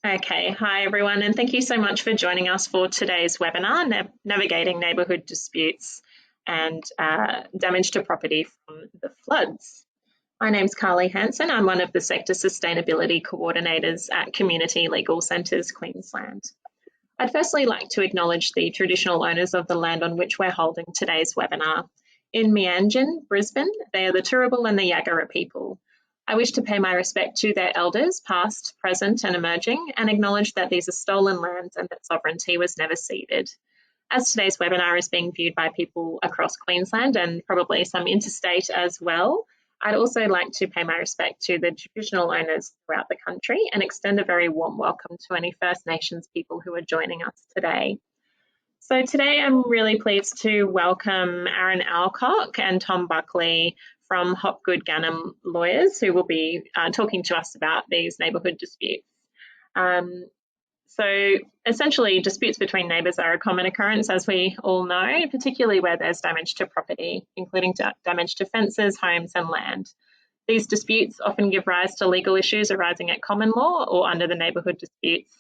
Okay, hi everyone, and thank you so much for joining us for today's webinar, Navigating Neighbourhood Disputes and Damage to Property from the Floods. My name's Carly Hansen. I'm one of the Sector Sustainability Coordinators at Community Legal Centres, Queensland. I'd firstly like to acknowledge the traditional owners of the land on which we're holding today's webinar. In Meanjin, Brisbane, they are the Turrbal and the Yagara people. I wish to pay my respect to their elders, past, present and emerging, and acknowledge that these are stolen lands and that sovereignty was never ceded. As today's webinar is being viewed by people across Queensland and probably some interstate as well, I'd also like to pay my respect to the traditional owners throughout the country and extend a very warm welcome to any First Nations people who are joining us today. So today I'm really pleased to welcome Aaron Alcock and Tom Buckley from Hopgood Gannon Lawyers, who will be talking to us about these neighbourhood disputes. So essentially, disputes between neighbours are a common occurrence, as we all know, particularly where there's damage to property, including damage to fences, homes and land. These disputes often give rise to legal issues arising at common law or under the Neighbourhood Disputes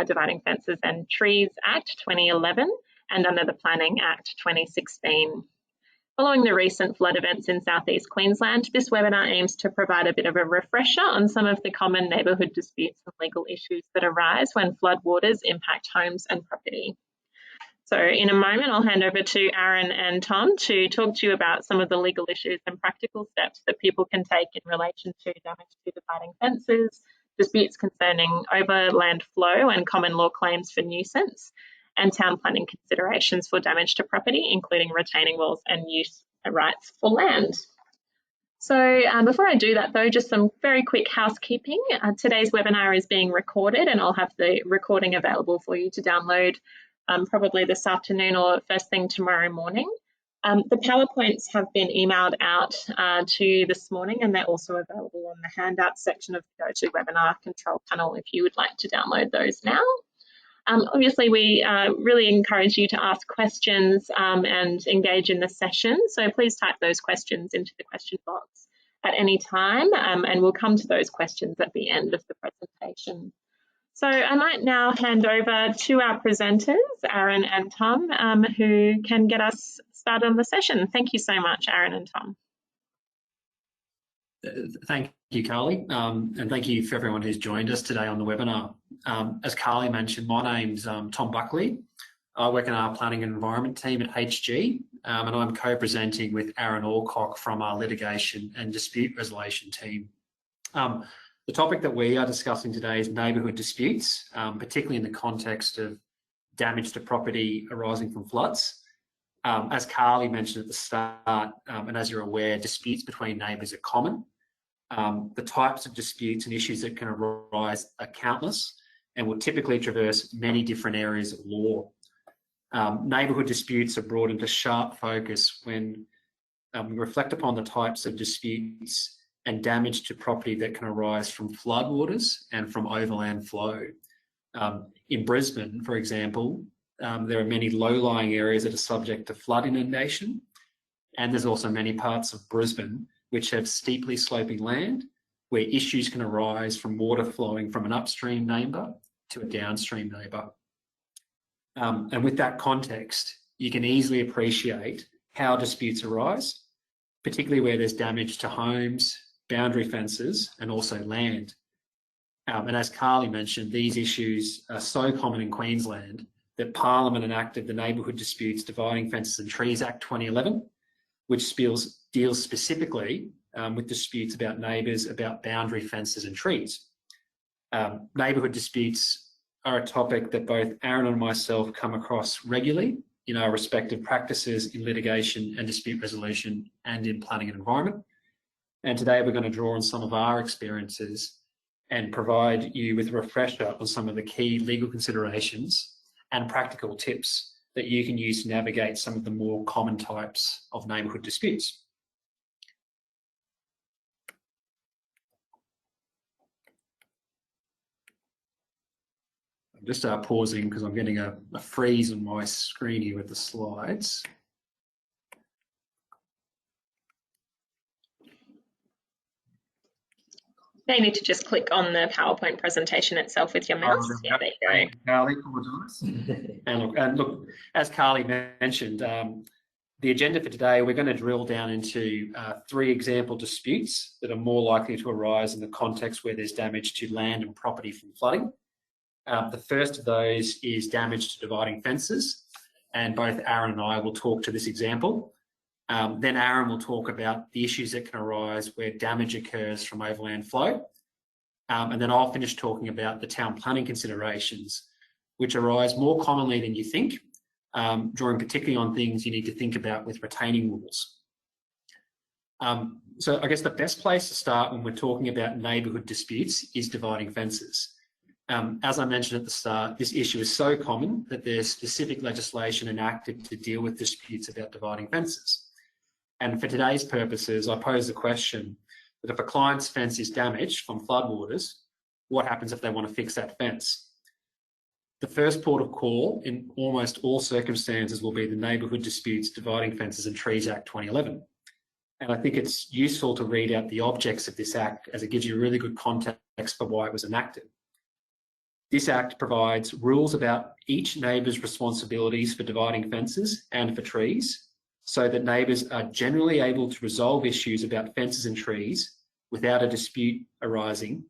Dividing Fences and Trees Act 2011 and under the Planning Act 2016. Following the recent flood events in southeast Queensland, this webinar aims to provide a bit of a refresher on some of the common neighbourhood disputes and legal issues that arise when floodwaters impact homes and property. So in a moment, I'll hand over to Aaron and Tom to talk to you about some of the legal issues and practical steps that people can take in relation to damage to dividing fences, disputes concerning overland flow and common law claims for nuisance, and town planning considerations for damage to property, including retaining walls and use rights for land. So before I do that though, just some very quick housekeeping. Today's webinar is being recorded and I'll have the recording available for you to download probably this afternoon or first thing tomorrow morning. The PowerPoints have been emailed out to you this morning and they're also available on the handout section of the GoToWebinar control panel if you would like to download those now. Obviously, we really encourage you to ask questions and engage in the session. So please type those questions into the question box at any time and we'll come to those questions at the end of the presentation. So I might now hand over to our presenters, Aaron and Tom, who can get us started on the session. Thank you so much, Aaron and Tom. Thank you, Carly, and thank you for everyone who's joined us today on the webinar. As Carly mentioned, my name's Tom Buckley. I work in our planning and environment team at HG, and I'm co-presenting with Aaron Alcock from our litigation and dispute resolution team. The topic that we are discussing today is neighbourhood disputes, particularly in the context of damage to property arising from floods. As Carly mentioned at the start, and as you're aware, disputes between neighbours are common. The types of disputes and issues that can arise are countless and will typically traverse many different areas of law. Neighbourhood disputes are brought into sharp focus when we reflect upon the types of disputes and damage to property that can arise from floodwaters and from overland flow. In Brisbane, for example, there are many low-lying areas that are subject to flood inundation, and there's also many parts of Brisbane which have steeply sloping land where issues can arise from water flowing from an upstream neighbour to a downstream neighbour. And with that context, you can easily appreciate how disputes arise, particularly where there's damage to homes, boundary fences, and also land. And as Carly mentioned, these issues are so common in Queensland that Parliament enacted the Neighbourhood Disputes Dividing Fences and Trees Act 2011, which deals specifically with disputes about neighbours about boundary fences and trees. Neighbourhood disputes are a topic that both Aaron and myself come across regularly in our respective practices in litigation and dispute resolution and in planning and environment. And today we're going to draw on some of our experiences and provide you with a refresher on some of the key legal considerations and practical tips that you can use to navigate some of the more common types of neighbourhood disputes. I'm just pausing because I'm getting a freeze on my screen here with the slides. Now you need to just click on the PowerPoint presentation itself with your mouse. Yeah, there you go. Thank you, Carly. And look, as Carly mentioned, the agenda for today, we're going to drill down into 3 example disputes that are more likely to arise in the context where there's damage to land and property from flooding. The first of those is damage to dividing fences, and both Aaron and I will talk to this example. Then Aaron will talk about the issues that can arise where damage occurs from overland flow. And then I'll finish talking about the town planning considerations, which arise more commonly than you think, drawing particularly on things you need to think about with retaining walls. So I guess the best place to start when we're talking about neighbourhood disputes is dividing fences. As I mentioned at the start, this issue is so common that there's specific legislation enacted to deal with disputes about dividing fences. And for today's purposes, I pose the question that if a client's fence is damaged from floodwaters, what happens if they want to fix that fence? The first port of call in almost all circumstances will be the Neighbourhood Disputes, Dividing Fences and Trees Act 2011. And I think it's useful to read out the objects of this act as it gives you really good context for why it was enacted. This act provides rules about each neighbour's responsibilities for dividing fences and for trees, so that neighbours are generally able to resolve issues about fences and trees without a dispute arising,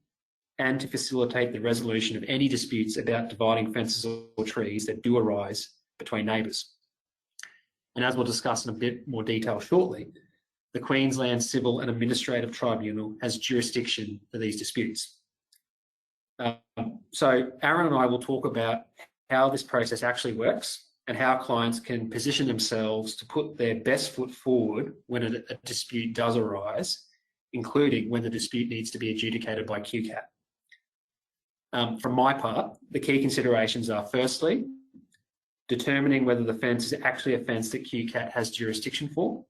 and to facilitate the resolution of any disputes about dividing fences or trees that do arise between neighbours. And as we'll discuss in a bit more detail shortly, the Queensland Civil and Administrative Tribunal has jurisdiction for these disputes. So Aaron and I will talk about how this process actually works and how clients can position themselves to put their best foot forward when a dispute does arise, including when the dispute needs to be adjudicated by Qcap. From my part, the key considerations are, firstly, determining whether the fence is actually a fence that Qcap has jurisdiction for.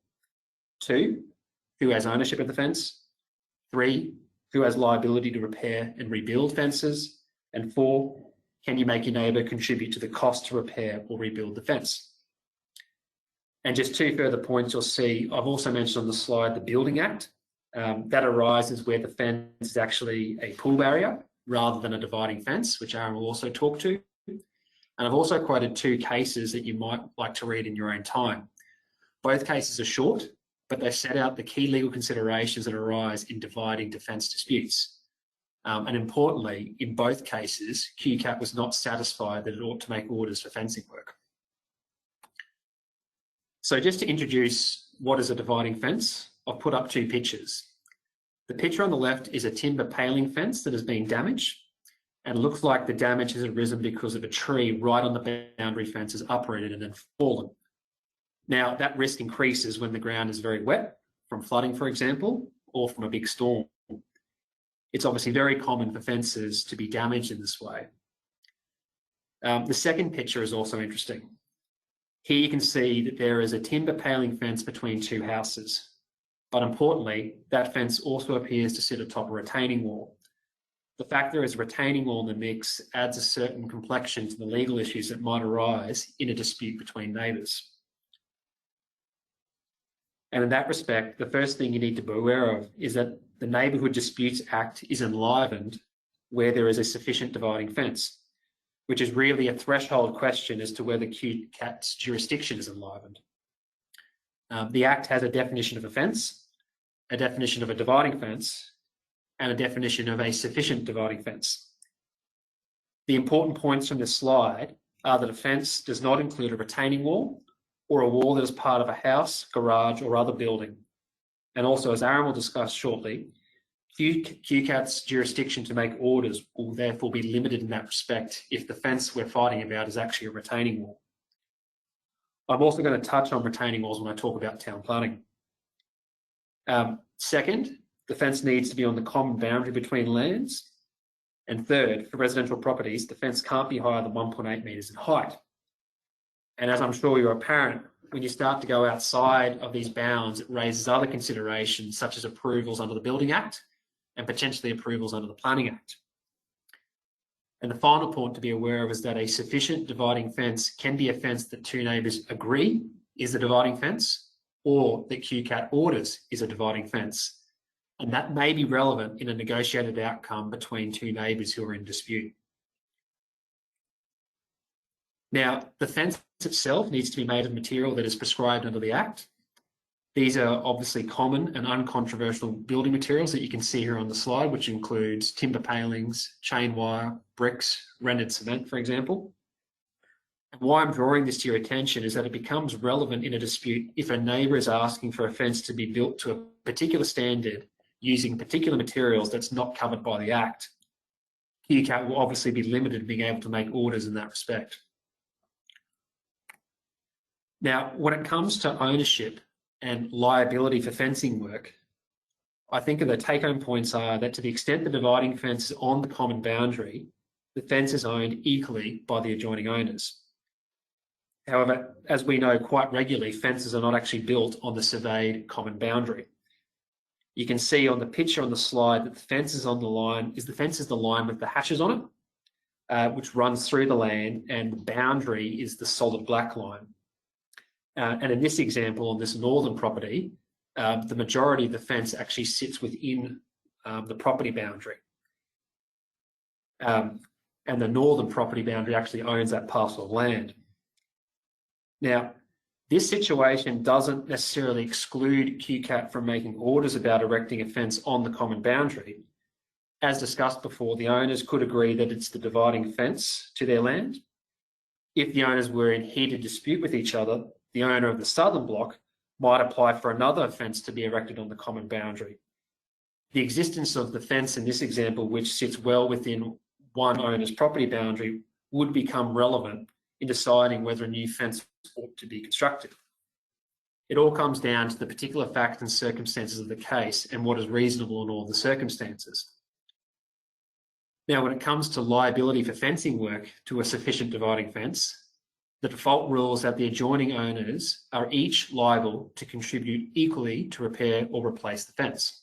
2, who has ownership of the fence. 3, who has liability to repair and rebuild fences. And 4, can you make your neighbour contribute to the cost to repair or rebuild the fence? And just 2 further points you'll see, I've also mentioned on the slide the Building Act. That arises where the fence is actually a pull barrier rather than a dividing fence, which Aaron will also talk to. And I've also quoted 2 cases that you might like to read in your own time. Both cases are short, but they set out the key legal considerations that arise in dividing defence disputes. And importantly, in both cases, Qcap was not satisfied that it ought to make orders for fencing work. So just to introduce what is a dividing fence, I've put up 2 pictures. The picture on the left is a timber paling fence that has been damaged, and it looks like the damage has arisen because of a tree right on the boundary fence has uprooted and then fallen. Now, that risk increases when the ground is very wet, from flooding, for example, or from a big storm. It's obviously very common for fences to be damaged in this way. The second picture is also interesting. Here you can see that there is a timber paling fence between 2 houses, but importantly, that fence also appears to sit atop a retaining wall. The fact there is a retaining wall in the mix adds a certain complexion to the legal issues that might arise in a dispute between neighbours. And in that respect, the first thing you need to be aware of is that the Neighbourhood Disputes Act is enlivened where there is a sufficient dividing fence, which is really a threshold question as to whether Qcap's jurisdiction is enlivened. The Act has a definition of a fence, a definition of a dividing fence, and a definition of a sufficient dividing fence. The important points from this slide are that a fence does not include a retaining wall or a wall that is part of a house, garage, or other building. And also, as Aaron will discuss shortly, Qcap's jurisdiction to make orders will therefore be limited in that respect if the fence we're fighting about is actually a retaining wall. I'm also going to touch on retaining walls when I talk about town planning. Second, the fence needs to be on the common boundary between lands. And third, for residential properties, the fence can't be higher than 1.8 metres in height. And as I'm sure you're apparent, when you start to go outside of these bounds, it raises other considerations such as approvals under the Building Act and potentially approvals under the Planning Act. And the final point to be aware of is that a sufficient dividing fence can be a fence that 2 neighbours agree is a dividing fence, or that Qcap orders is a dividing fence. and that may be relevant in a negotiated outcome between two neighbours who are in dispute. Now, the fence itself needs to be made of material that is prescribed under the Act. These are obviously common and uncontroversial building materials that you can see here on the slide, which includes timber palings, chain wire, bricks, rendered cement, for example. And why I'm drawing this to your attention is that it becomes relevant in a dispute if a neighbour is asking for a fence to be built to a particular standard using particular materials that's not covered by the Act. Qcap will obviously be limited in being able to make orders in that respect. Now, when it comes to ownership and liability for fencing work, I think the take-home points are that to the extent the dividing fence is on the common boundary, the fence is owned equally by the adjoining owners. However, as we know quite regularly, fences are not actually built on the surveyed common boundary. You can see on the picture on the slide that the fence is on the line, the fence is the line with the hashes on it, which runs through the land, and the boundary is the solid black line. And in this example, on this northern property, the majority of the fence actually sits within the property boundary. And the northern property boundary actually owns that parcel of land. Now, this situation doesn't necessarily exclude Qcap from making orders about erecting a fence on the common boundary. As discussed before, the owners could agree that it's the dividing fence to their land. If the owners were in heated dispute with each other, the owner of the southern block might apply for another fence to be erected on the common boundary. The existence of the fence in this example, which sits well within one owner's property boundary, would become relevant in deciding whether a new fence ought to be constructed. It all comes down to the particular facts and circumstances of the case and what is reasonable in all the circumstances. Now, when it comes to liability for fencing work to a sufficient dividing fence, the default rule is that the adjoining owners are each liable to contribute equally to repair or replace the fence.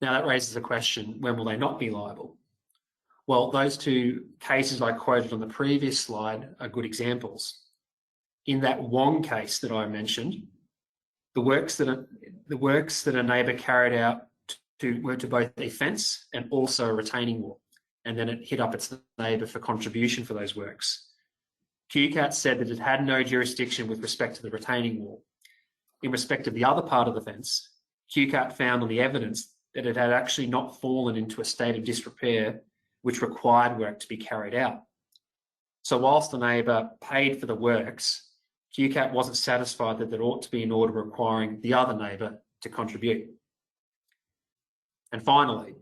Now, that raises the question, when will they not be liable? Well, those two cases I quoted on the previous slide are good examples. In that Wong case that I mentioned, the works that a neighbour carried out were to both a fence and also a retaining wall, and then it hit up its neighbour for contribution for those works. Qcap said that it had no jurisdiction with respect to the retaining wall. In respect of the other part of the fence, Qcap found on the evidence that it had actually not fallen into a state of disrepair which required work to be carried out. So whilst the neighbour paid for the works, Qcap wasn't satisfied that there ought to be an order requiring the other neighbour to contribute. And finally,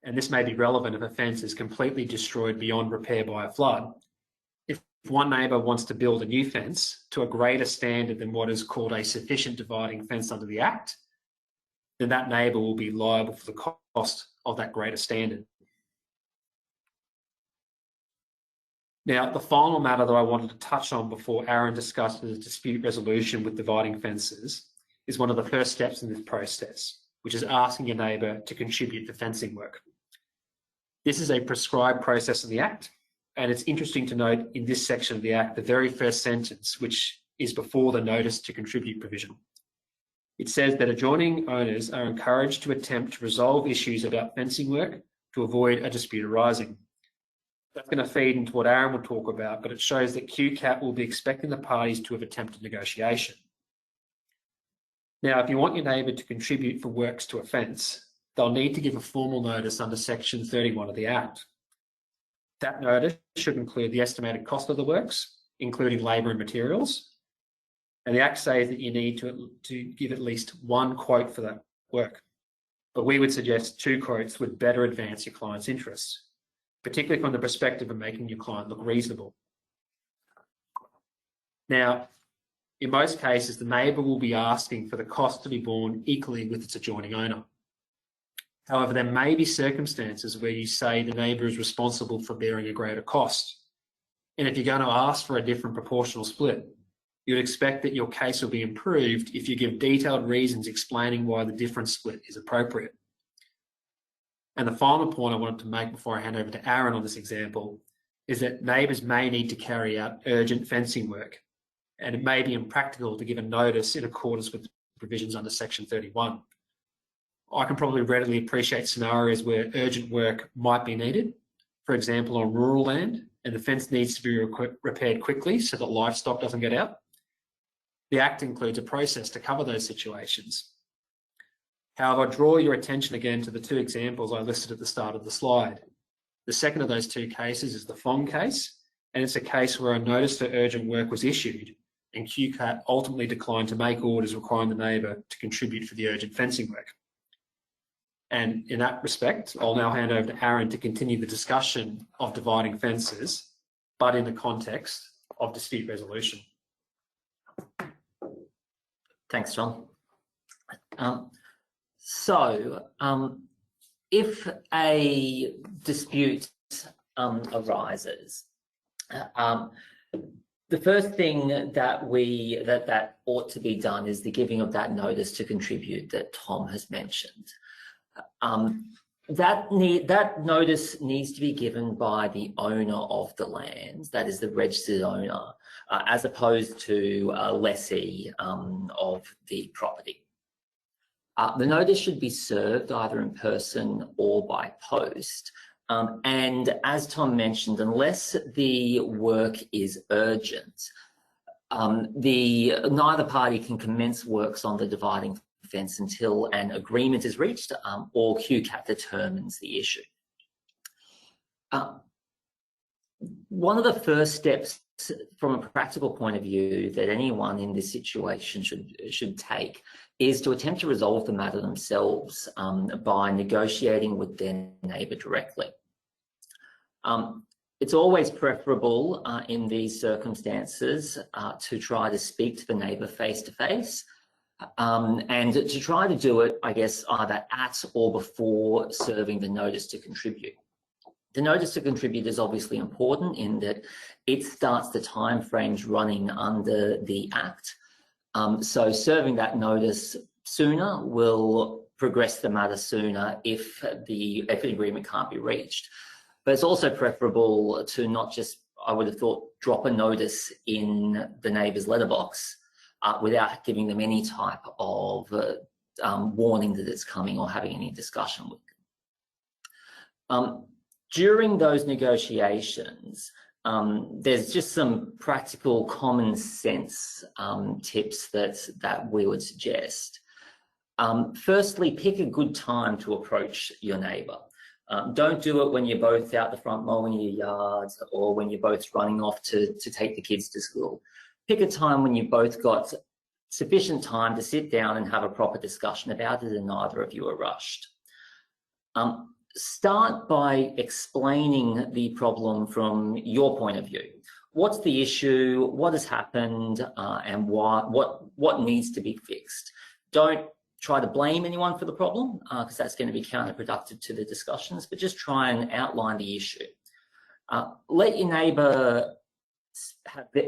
and this may be relevant if a fence is completely destroyed beyond repair by a flood, if one neighbour wants to build a new fence to a greater standard than what is called a sufficient dividing fence under the Act, then that neighbour will be liable for the cost of that greater standard. Now, the final matter that I wanted to touch on before Aaron discusses dispute resolution with dividing fences is one of the first steps in this process, which is asking your neighbour to contribute to fencing work. This is a prescribed process in the Act, and it's interesting to note in this section of the Act, the very first sentence, which is before the notice to contribute provision. It says that adjoining owners are encouraged to attempt to resolve issues about fencing work to avoid a dispute arising. That's going to feed into what Aaron will talk about, but it shows that Qcap will be expecting the parties to have attempted negotiation. Now, if you want your neighbour to contribute for works to a fence, they'll need to give a formal notice under Section 31 of the Act. That notice should include the estimated cost of the works, including labour and materials. And the Act says that you need to give at least one quote for that work. But we would suggest 2 quotes would better advance your client's interests, particularly from the perspective of making your client look reasonable. Now, in most cases, the neighbour will be asking for the cost to be borne equally with its adjoining owner. However, there may be circumstances where you say the neighbour is responsible for bearing a greater cost. And if you're going to ask for a different proportional split, you'd expect that your case will be improved if you give detailed reasons explaining why the different split is appropriate. And the final point I wanted to make before I hand over to Aaron on this example is that neighbours may need to carry out urgent fencing work, and it may be impractical to give a notice in accordance with the provisions under Section 31. I can probably readily appreciate scenarios where urgent work might be needed. For example, on rural land, and the fence needs to be repaired quickly so that livestock doesn't get out. The Act includes a process to cover those situations. However, I draw your attention again to the two examples I listed at the start of the slide. The second of those two cases is the Fong case, and it's a case where a notice for urgent work was issued and Qcap ultimately declined to make orders requiring the neighbour to contribute for the urgent fencing work. And in that respect, I'll now hand over to Aaron to continue the discussion of dividing fences, but in the context of dispute resolution. Thanks, John. If a dispute arises, the first thing that ought to be done is the giving of that notice to contribute that Tom has mentioned. That notice needs to be given by the owner of the land, that is the registered owner, as opposed to a lessee of the property. The notice should be served either in person or by post. And as Tom mentioned, unless the work is urgent, neither party can commence works on the dividing fence until an agreement is reached or Qcap determines the issue. One of the first steps from a practical point of view that anyone in this situation should take is to attempt to resolve the matter themselves by negotiating with their neighbour directly. It's always preferable in these circumstances to try to speak to the neighbour face to face, and to try to do it, I guess, either at or before serving the notice to contribute. The notice to contribute is obviously important in that it starts the timeframes running under the Act. So serving that notice sooner will progress the matter sooner if an agreement can't be reached. But it's also preferable to not just, I would have thought, drop a notice in the neighbour's letterbox without giving them any type of warning that it's coming or having any discussion with them. During those negotiations, there's just some practical common sense tips that we would suggest. Firstly, pick a good time to approach your neighbour. Don't do it when you're both out the front mowing your yards or when you're both running off to take the kids to school. Pick a time when you've both got sufficient time to sit down and have a proper discussion about it and neither of you are rushed. Start by explaining the problem from your point of view. What's the issue? What has happened? And what needs to be fixed? Don't try to blame anyone for the problem because that's going to be counterproductive to the discussions, but just try and outline the issue. Let your neighbour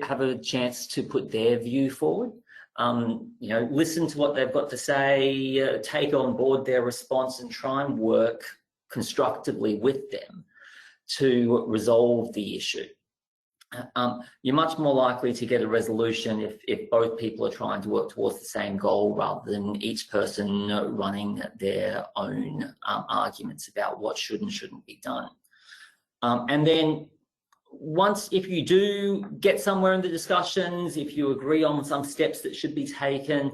have a chance to put their view forward. Listen to what they've got to say, take on board their response and try and work constructively with them to resolve the issue. You're much more likely to get a resolution if both people are trying to work towards the same goal rather than each person running their own arguments about what should and shouldn't be done. And then if you do get somewhere in the discussions, if you agree on some steps that should be taken,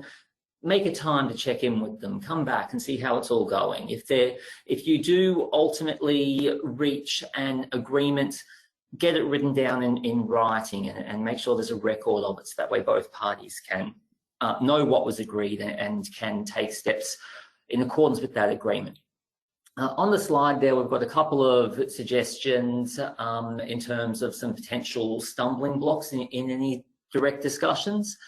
make a time to check in with them, come back and see how it's all going. If you do ultimately reach an agreement, get it written down in writing and make sure there's a record of it so that way both parties can know what was agreed and can take steps in accordance with that agreement. On the slide there, we've got a couple of suggestions in terms of some potential stumbling blocks in any direct discussions.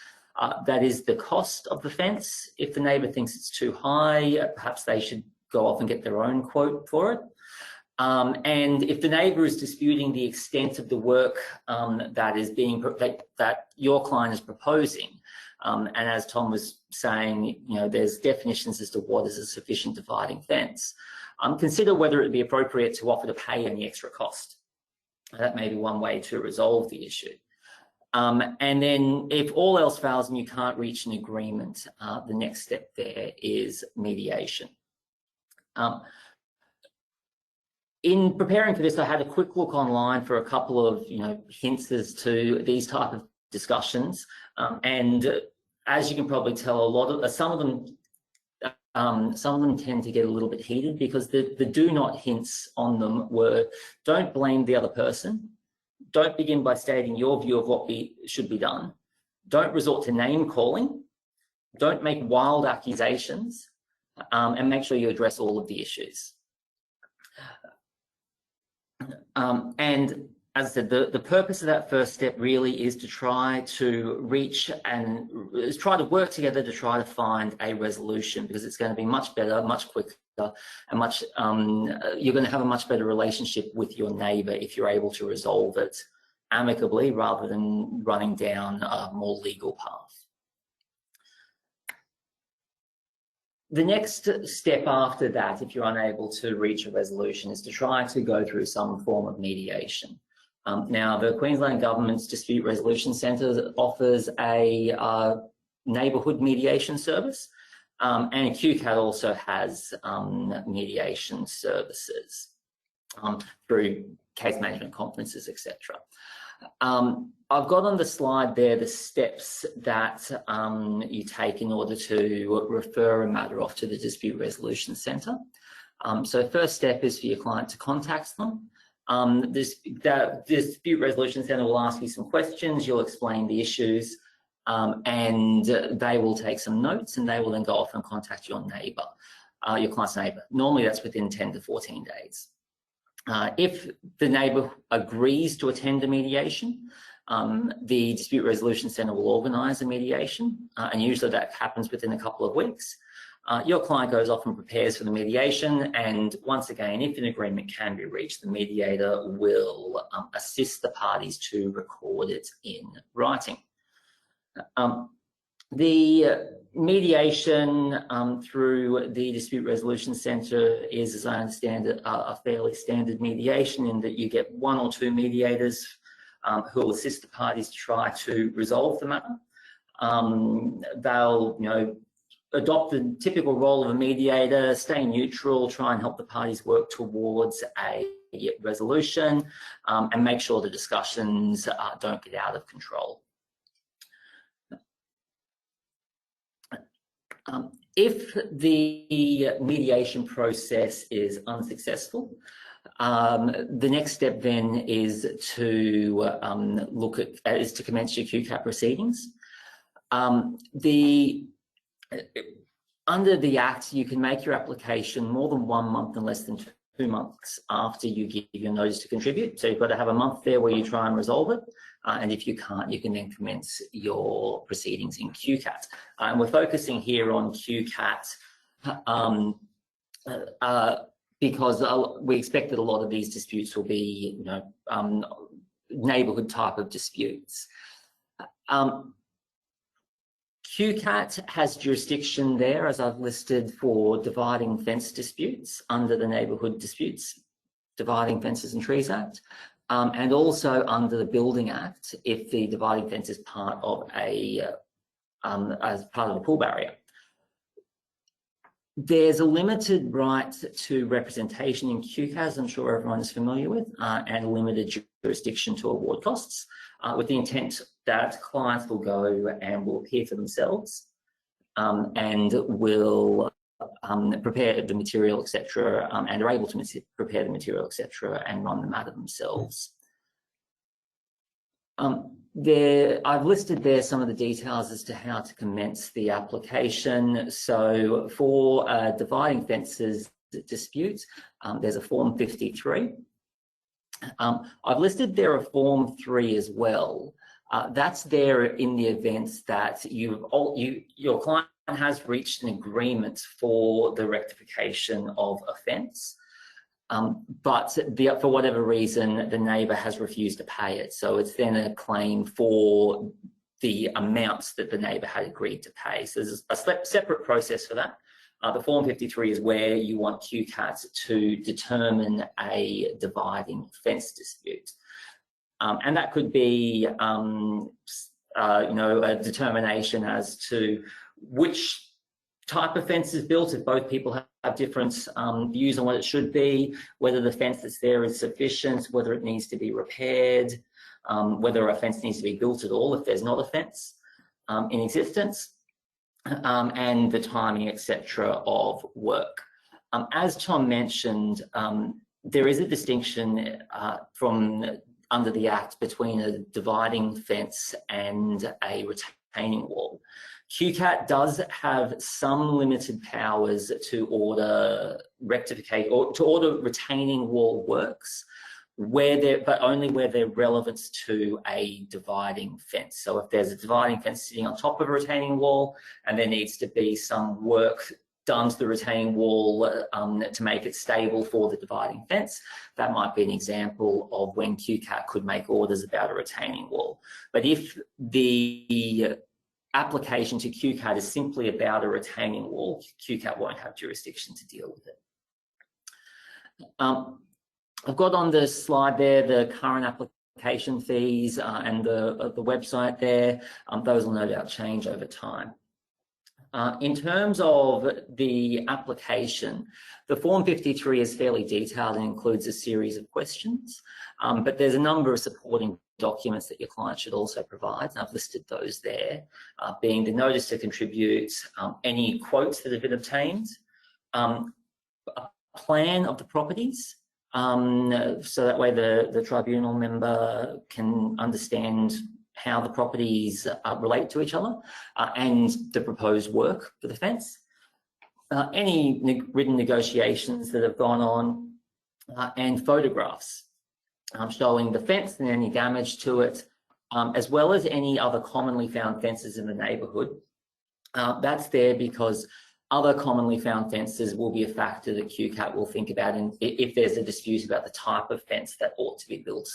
That is the cost of the fence. If the neighbour thinks it's too high, perhaps they should go off and get their own quote for it. And if the neighbour is disputing the extent of the work that your client is proposing, and as Tom was saying, there's definitions as to what is a sufficient dividing fence. Consider whether it would be appropriate to offer to pay any extra cost. That may be one way to resolve the issue. And then if all else fails and you can't reach an agreement, the next step there is mediation. In preparing for this, I had a quick look online for a couple of hints as to these type of discussions, and as you can probably tell, some of them tend to get a little bit heated, because the do not hints on them were: don't blame the other person, don't begin by stating your view of what should be done, don't resort to name calling, don't make wild accusations, and make sure you address all of the issues. And as I said, the purpose of that first step really is to try to try to work together to try to find a resolution, because it's going to be much better, much quicker, and you're going to have a much better relationship with your neighbour if you're able to resolve it amicably rather than running down a more legal path. The next step after that, if you're unable to reach a resolution, is to try to go through some form of mediation. Now, the Queensland Government's Dispute Resolution Centre offers a neighbourhood mediation service, and Qcap also has mediation services through case management conferences, etc. I've got on the slide there the steps that you take in order to refer a matter off to the Dispute Resolution Centre. So first step is for your client to contact them. The Dispute Resolution Centre will ask you some questions, you'll explain the issues, and they will take some notes, and they will then go off and contact your neighbour, your client's neighbour. Normally that's within 10 to 14 days. If the neighbour agrees to attend a mediation, the Dispute Resolution Centre will organise a mediation, and usually that happens within a couple of weeks. Your client goes off and prepares for the mediation, and once again, if an agreement can be reached, the mediator will assist the parties to record it in writing. The mediation through the Dispute Resolution Centre is, as I understand it, a fairly standard mediation, in that you get one or two mediators who will assist the parties to try to resolve the matter. They'll, adopt the typical role of a mediator, stay neutral, try and help the parties work towards a resolution, and make sure the discussions don't get out of control. If the mediation process is unsuccessful, the next step then is to commence your Qcap proceedings. Under the Act, you can make your application more than 1 month and less than 2 months after you give your notice to contribute. So you've got to have a month there where you try and resolve it. And if you can't, you can then commence your proceedings in Qcap. And we're focusing here on Qcap because we expect that a lot of these disputes will be, neighbourhood type of disputes. Qcap has jurisdiction there, as I've listed, for dividing fence disputes under the Neighbourhood Disputes, Dividing Fences and Trees Act, and also under the Building Act if the dividing fence is part of as part of the pool barrier. There's a limited right to representation in Qcap, as I'm sure everyone is familiar with, and a limited jurisdiction to award costs, with the intent that clients will go and will appear for themselves and will prepare the material, etc., and are able to prepare the material, etc., and run the matter themselves. I've listed there some of the details as to how to commence the application. So for dividing fences disputes, there's a Form 53. I've listed there a Form 3 as well. That's there in the event that your client has reached an agreement for the rectification of offence, but for whatever reason, the neighbour has refused to pay it. So it's then a claim for the amounts that the neighbour had agreed to pay. So there's a separate process for that. The Form 53 is where you want Qcap to determine a dividing fence dispute. And that could be, a determination as to which type of fence is built, if both people have different views on what it should be, whether the fence that's there is sufficient, whether it needs to be repaired, whether a fence needs to be built at all if there's not a fence in existence, and the timing, etc., of work. As Tom mentioned, there is a distinction from under the Act between a dividing fence and a retaining wall. Qcap does have some limited powers to order rectification or to order retaining wall works, but only where they're relevant to a dividing fence. So if there's a dividing fence sitting on top of a retaining wall and there needs to be some work done to the retaining wall to make it stable for the dividing fence, that might be an example of when Qcap could make orders about a retaining wall. But if the application to Qcap is simply about a retaining wall, Qcap won't have jurisdiction to deal with it. I've got on the slide there the current application fees and the website there. Those will no doubt change over time. In terms of the application, the Form 53 is fairly detailed and includes a series of questions, but there's a number of supporting documents that your client should also provide, and I've listed those there, being the notice to contribute, any quotes that have been obtained, a plan of the properties, so that way the tribunal member can understand how the properties relate to each other, and the proposed work for the fence. Any written negotiations that have gone on, and photographs showing the fence and any damage to it, as well as any other commonly found fences in the neighbourhood. That's there because other commonly found fences will be a factor that Qcap will think about if there's a dispute about the type of fence that ought to be built.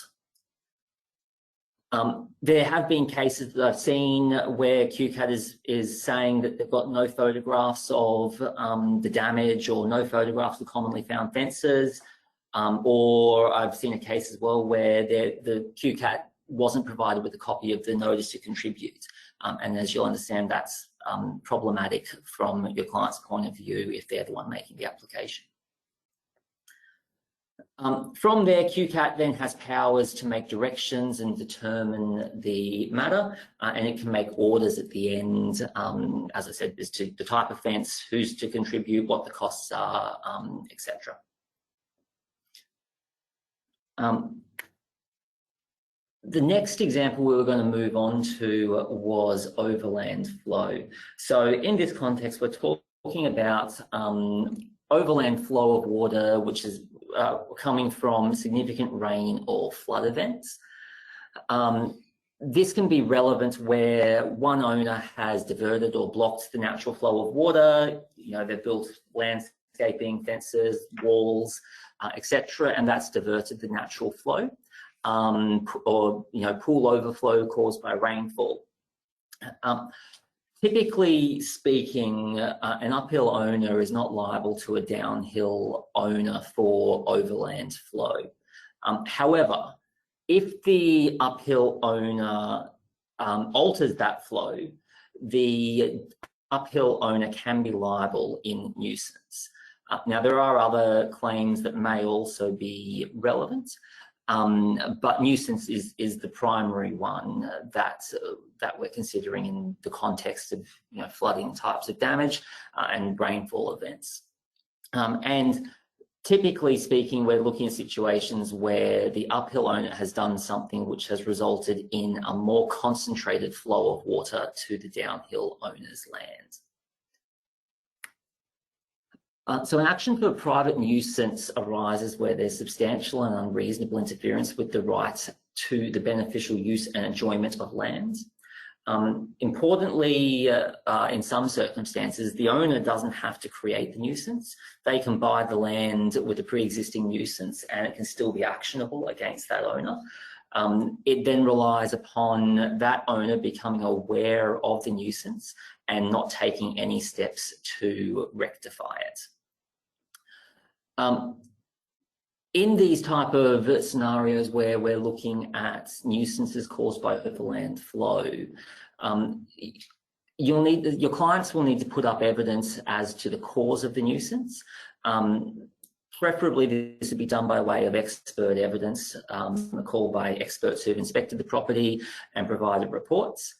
There have been cases that I've seen where Qcap is saying that they've got no photographs of the damage or no photographs of commonly found fences, or I've seen a case as well where the Qcap wasn't provided with a copy of the notice to contribute, and as you'll understand, that's problematic from your client's point of view if they're the one making the application. From there, Qcap then has powers to make directions and determine the matter, and it can make orders at the end, as I said, as to the type of fence, who's to contribute, what the costs are, etc. The next example we were going to move on to was Overland Flow. So in this context, we're talking about overland flow of water, which is coming from significant rain or flood events. This can be relevant where one owner has diverted or blocked the natural flow of water. You know, they've built landscaping, fences, walls, etc., and that's diverted the natural flow, or pool overflow caused by rainfall. Typically speaking, an uphill owner is not liable to a downhill owner for overland flow. However, if the uphill owner alters that flow, the uphill owner can be liable in nuisance. Now, there are other claims that may also be relevant, but nuisance is the primary one that we're considering in the context of flooding types of damage and rainfall events. And typically speaking, we're looking at situations where the uphill owner has done something which has resulted in a more concentrated flow of water to the downhill owner's land. So an action for a private nuisance arises where there's substantial and unreasonable interference with the right to the beneficial use and enjoyment of land. Importantly, in some circumstances, the owner doesn't have to create the nuisance. They can buy the land with a pre-existing nuisance and it can still be actionable against that owner. It then relies upon that owner becoming aware of the nuisance and not taking any steps to rectify it. In these type of scenarios where we're looking at nuisances caused by overland flow, your clients will need to put up evidence as to the cause of the nuisance. Preferably, this would be done by way of expert evidence, called by experts who've inspected the property and provided reports.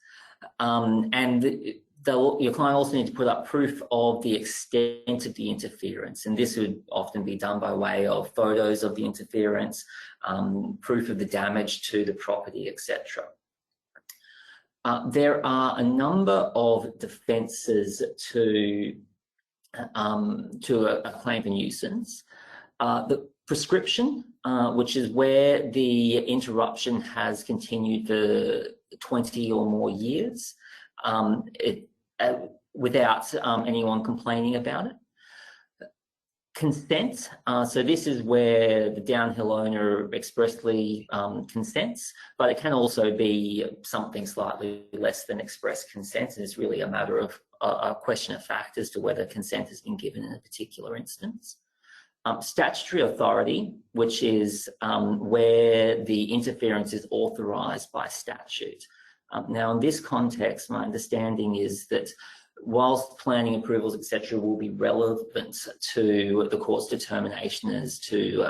Your client also need to put up proof of the extent of the interference, and this would often be done by way of photos of the interference, proof of the damage to the property, etc. There are a number of defences to a claim for nuisance. The prescription, which is where the interruption has continued for 20 or more years without anyone complaining about it. Consent, so this is where the downhill owner expressly consents, but it can also be something slightly less than express consent, and it's really a matter of a question of fact as to whether consent has been given in a particular instance. Statutory authority, which is where the interference is authorised by statute. Now, in this context, my understanding is that whilst planning approvals, etc., will be relevant to the court's determination as to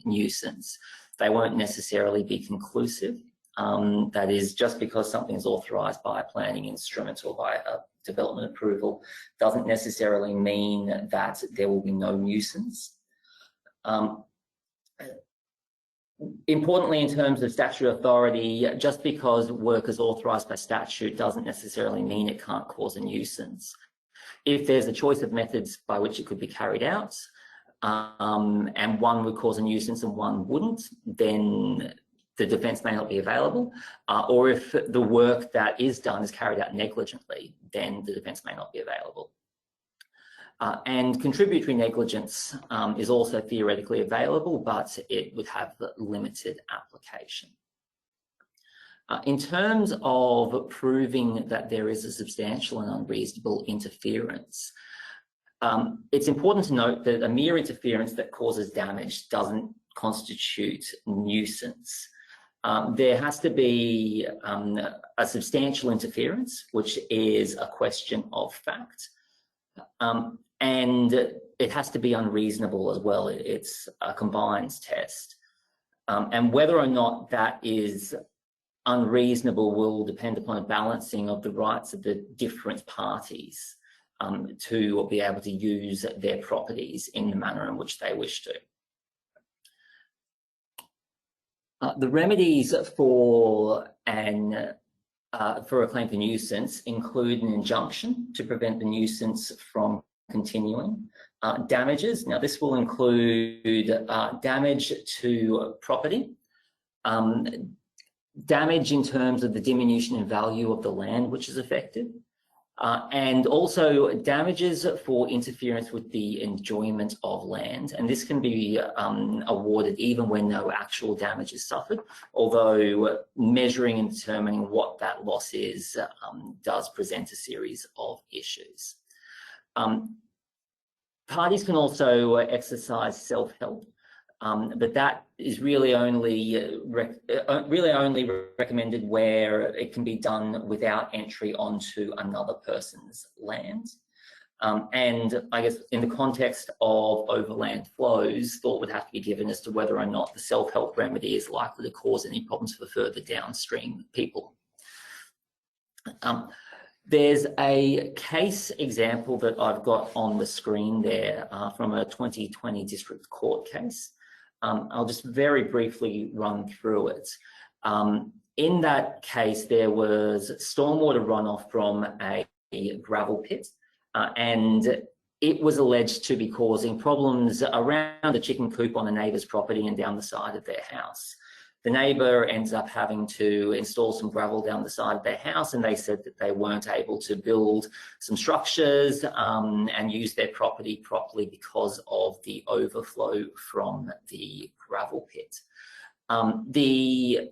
nuisance, they won't necessarily be conclusive. That is, just because something is authorised by a planning instrument or by a development approval doesn't necessarily mean that there will be no nuisance. Importantly, in terms of statutory authority, just because work is authorised by statute doesn't necessarily mean it can't cause a nuisance. If there's a choice of methods by which it could be carried out, and one would cause a nuisance and one wouldn't, then the defence may not be available. Or if the work that is done is carried out negligently, then the defence may not be available. And contributory negligence is also theoretically available, but it would have limited application. In terms of proving that there is a substantial and unreasonable interference, it's important to note that a mere interference that causes damage doesn't constitute nuisance. There has to be a substantial interference, which is a question of fact. And it has to be unreasonable as well. It's a combined test. And whether or not that is unreasonable will depend upon a balancing of the rights of the different parties to be able to use their properties in the manner in which they wish to. The remedies for a claim for nuisance include an injunction to prevent the nuisance from continuing. Damages, now this will include damage to property, damage in terms of the diminution in value of the land which is affected, and also damages for interference with the enjoyment of land. And this can be awarded even when no actual damage is suffered, although measuring and determining what that loss is does present a series of issues. Parties can also exercise self-help, but that is really only recommended where it can be done without entry onto another person's land. And I guess in the context of overland flows, thought would have to be given as to whether or not the self-help remedy is likely to cause any problems for further downstream people. There's a case example that I've got on the screen there from a 2020 district court case. I'll just very briefly run through it. In that case, there was stormwater runoff from a gravel pit, and it was alleged to be causing problems around a chicken coop on a neighbour's property and down the side of their house. The neighbour ends up having to install some gravel down the side of their house, and they said that they weren't able to build some structures and use their property properly because of the overflow from the gravel pit. The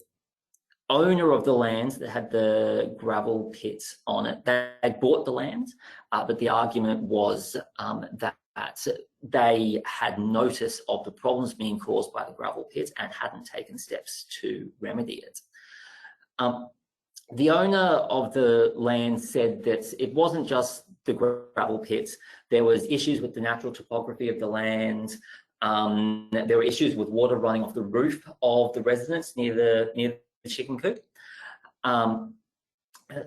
owner of the land that had the gravel pit on it, they bought the land, but the argument was that they had notice of the problems being caused by the gravel pit and hadn't taken steps to remedy it. The owner of the land said that it wasn't just the gravel pits. There was issues with the natural topography of the land. There were issues with water running off the roof of the residence near the chicken coop.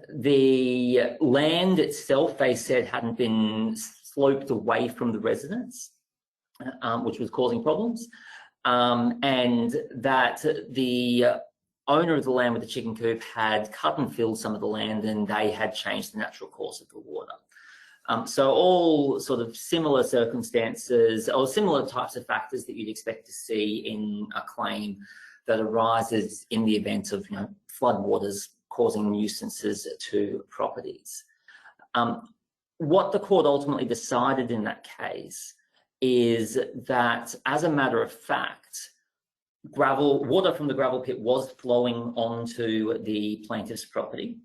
The land itself, they said, hadn't been sloped away from the residence, which was causing problems, and that the owner of the land with the chicken coop had cut and filled some of the land, and they had changed the natural course of the water. So all sort of similar circumstances or similar types of factors that you'd expect to see in a claim that arises in the event of flood waters causing nuisances to properties. What the court ultimately decided in that case is that, as a matter of fact, water from the gravel pit was flowing onto the plaintiff's property.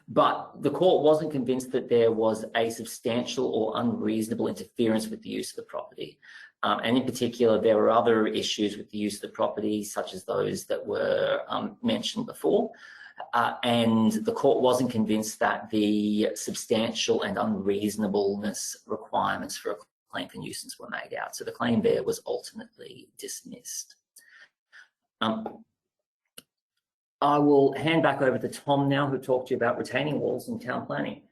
But the court wasn't convinced that there was a substantial or unreasonable interference with the use of the property. And in particular, there were other issues with the use of the property, such as those that were mentioned before. And the court wasn't convinced that the substantial and unreasonableness requirements for a claim for nuisance were made out. So the claim there was ultimately dismissed. I will hand back over to Tom now, who talked to you about retaining walls and town planning.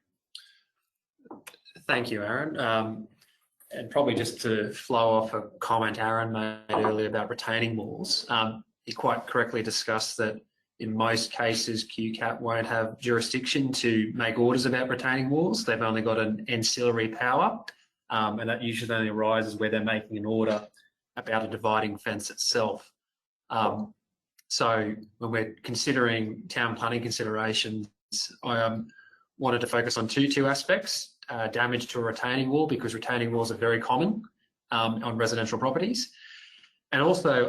Thank you, Aaron. And probably just to flow off a comment Aaron made earlier about retaining walls, he quite correctly discussed that in most cases Qcap won't have jurisdiction to make orders about retaining walls. They've only got an ancillary power, and that usually only arises where they're making an order about a dividing fence itself. So when we're considering town planning considerations, I wanted to focus on two aspects: damage to a retaining wall, because retaining walls are very common on residential properties, and also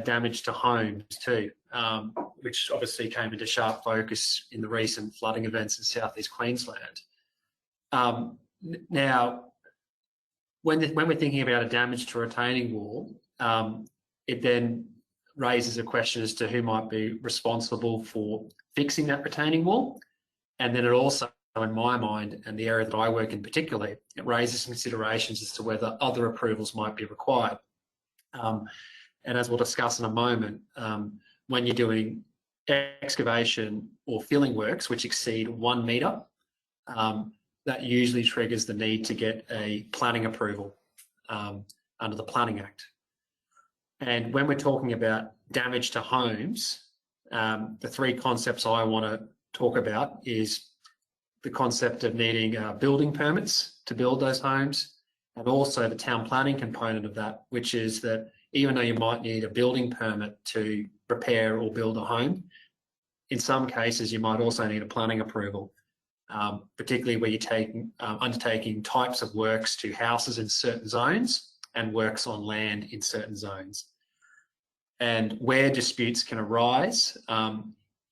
damage to homes too, which obviously came into sharp focus in the recent flooding events in southeast Queensland. Now, when we're thinking about a damage to a retaining wall, it then raises a question as to who might be responsible for fixing that retaining wall. And then it also, in my mind, and the area that I work in particularly, it raises considerations as to whether other approvals might be required. And as we'll discuss in a moment, when you're doing excavation or filling works which exceed 1 metre, that usually triggers the need to get a planning approval under the Planning Act. And when we're talking about damage to homes, the three concepts I want to talk about is the concept of needing building permits to build those homes, and also the town planning component of that, which is that even though you might need a building permit to repair or build a home, in some cases you might also need a planning approval, particularly where you're undertaking types of works to houses in certain zones and works on land in certain zones. And where disputes can arise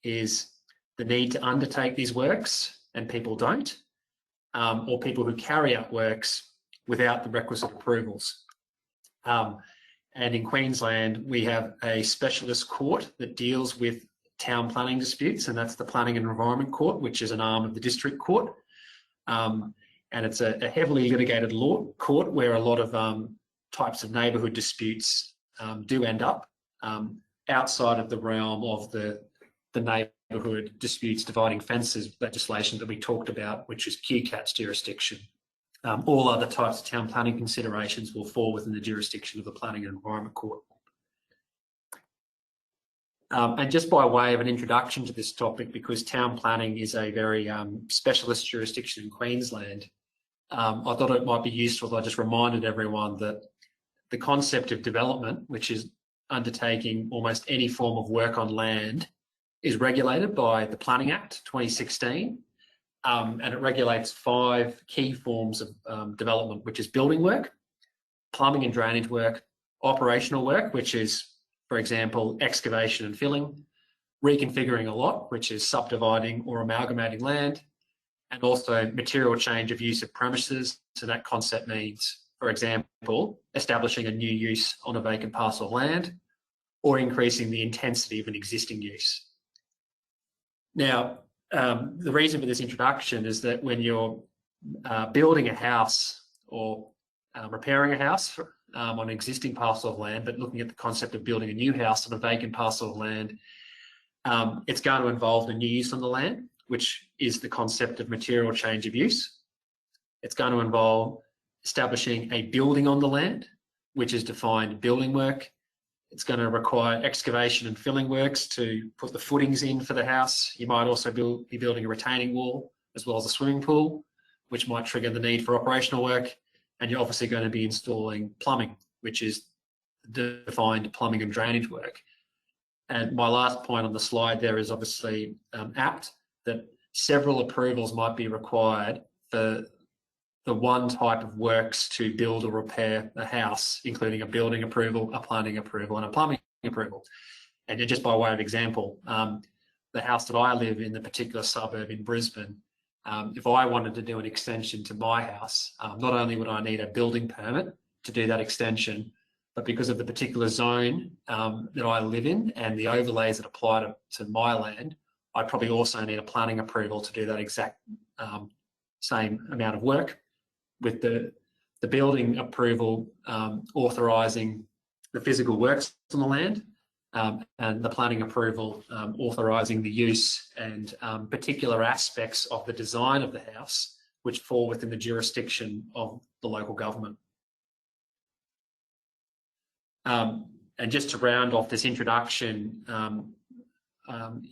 is the need to undertake these works and people don't, or people who carry out works without the requisite approvals. And in Queensland, we have a specialist court that deals with town planning disputes, and that's the Planning and Environment Court, which is an arm of the District Court. And it's a heavily litigated law court where a lot of types of neighbourhood disputes do end up outside of the realm of the neighbourhood disputes dividing fences legislation that we talked about, which is Qcap's jurisdiction. All other types of town planning considerations will fall within the jurisdiction of the Planning and Environment Court. And just by way of an introduction to this topic, because town planning is a very specialist jurisdiction in Queensland, I thought it might be useful if I just reminded everyone that the concept of development, which is undertaking almost any form of work on land, is regulated by the Planning Act 2016, and it regulates 5 key forms of development, which is building work, plumbing and drainage work, operational work, which is, for example, excavation and filling, reconfiguring a lot, which is subdividing or amalgamating land, and also material change of use of premises. So that concept means, for example, establishing a new use on a vacant parcel of land or increasing the intensity of an existing use. Now, the reason for this introduction is that when you're building a house or repairing a house on an existing parcel of land, but looking at the concept of building a new house on a vacant parcel of land, it's going to involve a new use on the land, which is the concept of material change of use. It's going to involve establishing a building on the land, which is defined building work. It's going to require excavation and filling works to put the footings in for the house. You might also be building a retaining wall as well as a swimming pool, which might trigger the need for operational work. And you're obviously going to be installing plumbing, which is defined plumbing and drainage work. And my last point on the slide there is obviously apt that several approvals might be required for the one type of works to build or repair a house, including a building approval, a planning approval, and a plumbing approval. And just by way of example, the house that I live in, the particular suburb in Brisbane, if I wanted to do an extension to my house, not only would I need a building permit to do that extension, but because of the particular zone that I live in and the overlays that apply to my land, I'd probably also need a planning approval to do that exact same amount of work, with the building approval authorising the physical works on the land, and the planning approval authorising the use and particular aspects of the design of the house which fall within the jurisdiction of the local government. And just to round off this introduction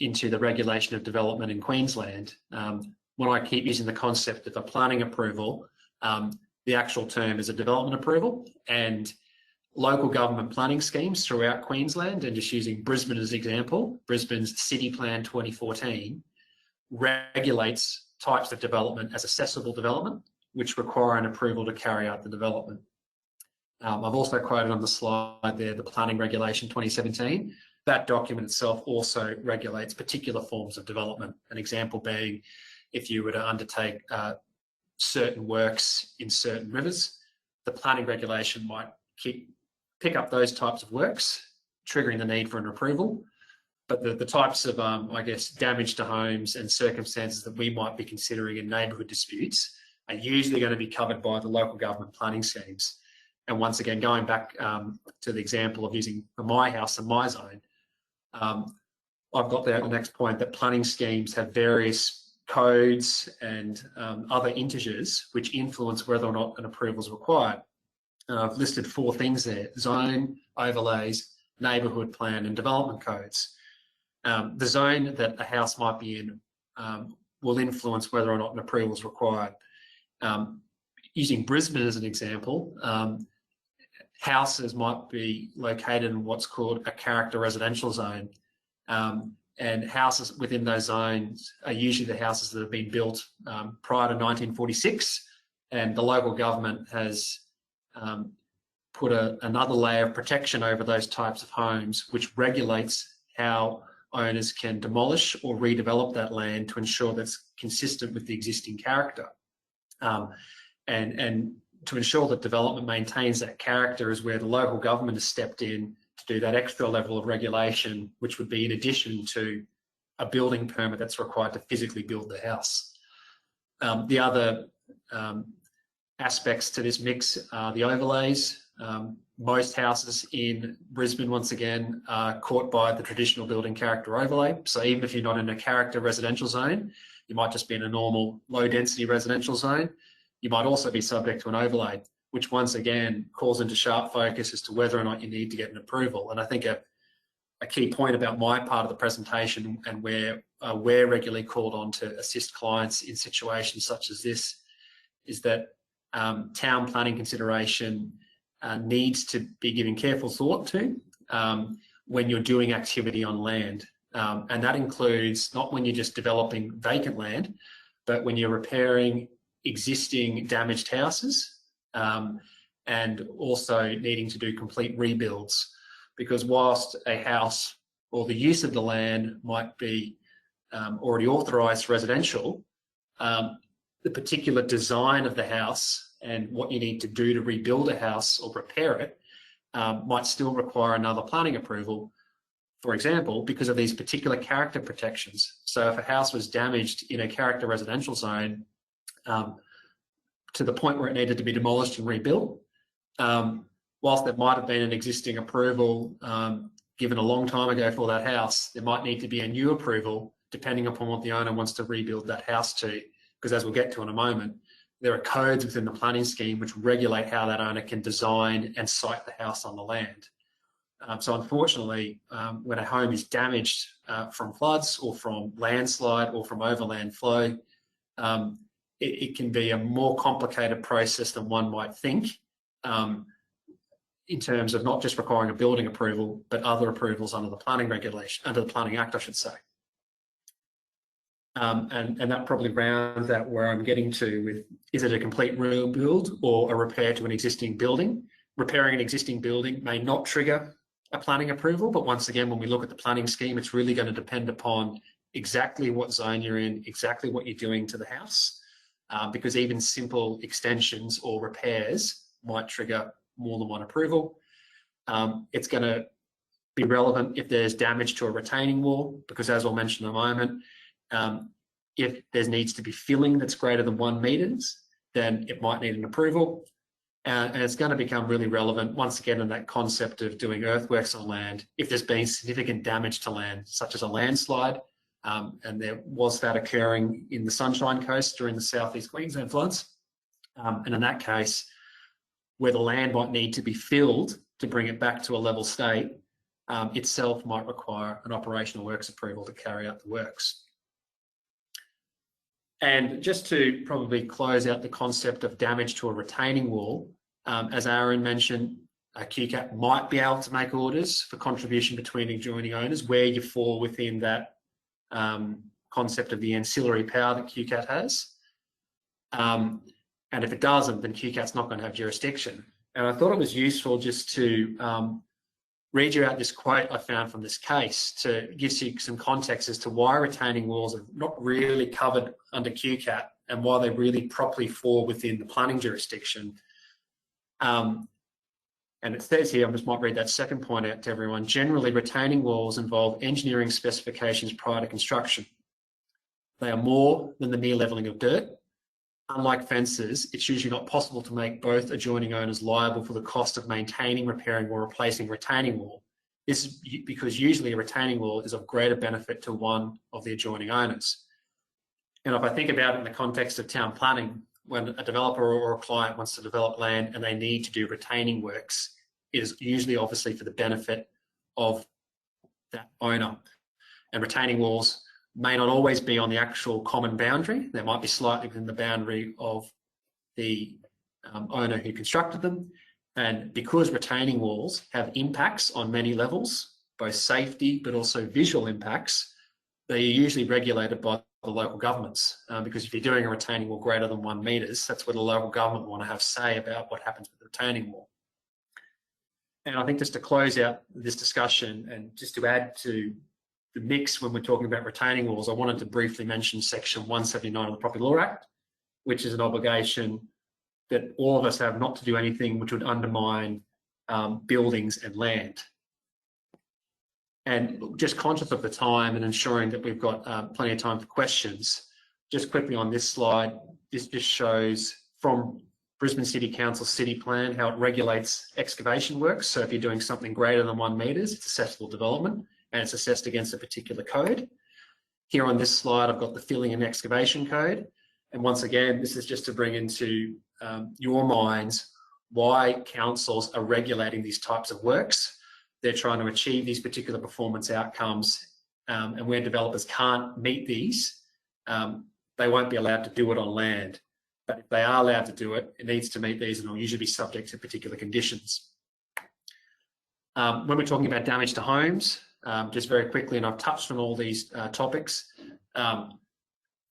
into the regulation of development in Queensland, when I keep using the concept of a planning approval, the actual term is a development approval, and local government planning schemes throughout Queensland, and just using Brisbane as an example, Brisbane's City Plan 2014 regulates types of development as accessible development, which require an approval to carry out the development. I've also quoted on the slide there the Planning Regulation 2017. That document itself also regulates particular forms of development. An example being if you were to undertake certain works in certain rivers, the planning regulation might pick up those types of works, triggering the need for an approval. But the types of, I guess, damage to homes and circumstances that we might be considering in neighbourhood disputes are usually going to be covered by the local government planning schemes. And once again, going back to the example of using my house and my zone, I've got there at the next point that planning schemes have various codes and other integers which influence whether or not an approval is required. And I've listed 4 things there: zone, overlays, neighbourhood plan, and development codes. The zone that a house might be in will influence whether or not an approval is required. Using Brisbane as an example, houses might be located in what's called a character residential zone. And houses within those zones are usually the houses that have been built prior to 1946, and the local government has put another layer of protection over those types of homes, which regulates how owners can demolish or redevelop that land to ensure that's consistent with the existing character. And to ensure that development maintains that character is where the local government has stepped in to do that extra level of regulation, which would be in addition to a building permit that's required to physically build the house. The other aspects to this mix are the overlays. Most houses in Brisbane, once again, are caught by the traditional building character overlay. So even if you're not in a character residential zone, you might just be in a normal low density residential zone. You might also be subject to an overlay, which once again calls into sharp focus as to whether or not you need to get an approval. And I think a key point about my part of the presentation, and where we're regularly called on to assist clients in situations such as this, is that town planning consideration needs to be given careful thought to when you're doing activity on land. And that includes not when you're just developing vacant land, but when you're repairing existing damaged houses, and also needing to do complete rebuilds. Because whilst a house or the use of the land might be already authorised residential, the particular design of the house and what you need to do to rebuild a house or repair it might still require another planning approval, for example, because of these particular character protections. So if a house was damaged in a character residential zone to the point where it needed to be demolished and rebuilt, whilst there might have been an existing approval given a long time ago for that house, there might need to be a new approval depending upon what the owner wants to rebuild that house to. Because as we'll get to in a moment, there are codes within the planning scheme which regulate how that owner can design and site the house on the land. So unfortunately, when a home is damaged from floods or from landslide or from overland flow, it can be a more complicated process than one might think, in terms of not just requiring a building approval, but other approvals under the planning regulation, under the Planning Act, I should say. And that probably rounds out where I'm getting to with, is it a complete rebuild or a repair to an existing building? Repairing an existing building may not trigger a planning approval, but once again, when we look at the planning scheme, it's really going to depend upon exactly what zone you're in, exactly what you're doing to the house, because even simple extensions or repairs might trigger more than one approval. It's going to be relevant if there's damage to a retaining wall, because as I'll mention in a moment, if there needs to be filling that's greater than 1 metres, then it might need an approval. And it's going to become really relevant once again in that concept of doing earthworks on land. If there's been significant damage to land, such as a landslide, and there was that occurring in the Sunshine Coast during the southeast Queensland floods, and in that case, where the land might need to be filled to bring it back to a level state, itself might require an operational works approval to carry out the works. And just to probably close out the concept of damage to a retaining wall, as Aaron mentioned, Qcap might be able to make orders for contribution between adjoining owners where you fall within that concept of the ancillary power that Qcap has. And if it doesn't, then Qcap's not going to have jurisdiction. And I thought it was useful just to read you out this quote I found from this case to give you some context as to why retaining walls are not really covered under Qcap and why they really properly fall within the planning jurisdiction. And it says here, I just might read that second point out to everyone. Generally, retaining walls involve engineering specifications prior to construction. They are more than the mere levelling of dirt. Unlike fences, it's usually not possible to make both adjoining owners liable for the cost of maintaining, repairing or replacing retaining wall. This is because usually a retaining wall is of greater benefit to one of the adjoining owners. And if I think about it in the context of town planning, when a developer or a client wants to develop land and they need to do retaining works, it is usually obviously for the benefit of that owner. And retaining walls may not always be on the actual common boundary. They might be slightly within the boundary of the owner who constructed them. And because retaining walls have impacts on many levels, both safety but also visual impacts, they're usually regulated by the local governments. Because if you're doing a retaining wall greater than 1 metres, that's where the local government want to have say about what happens with the retaining wall. And I think just to close out this discussion and just to add to the mix when we're talking about retaining walls, I wanted to briefly mention Section 179 of the Property Law Act, which is an obligation that all of us have not to do anything which would undermine buildings and land. And just conscious of the time and ensuring that we've got plenty of time for questions, just quickly on this slide, this just shows from Brisbane City Council City Plan how it regulates excavation works. So if you're doing something greater than 1 metres, it's assessable development and it's assessed against a particular code. Here on this slide, I've got the filling and excavation code. And once again, this is just to bring into your minds why councils are regulating these types of works. They're trying to achieve these particular performance outcomes, and where developers can't meet these, they won't be allowed to do it on land. But if they are allowed to do it, it needs to meet these and will usually be subject to particular conditions. When we're talking about damage to homes, just very quickly, and I've touched on all these topics, a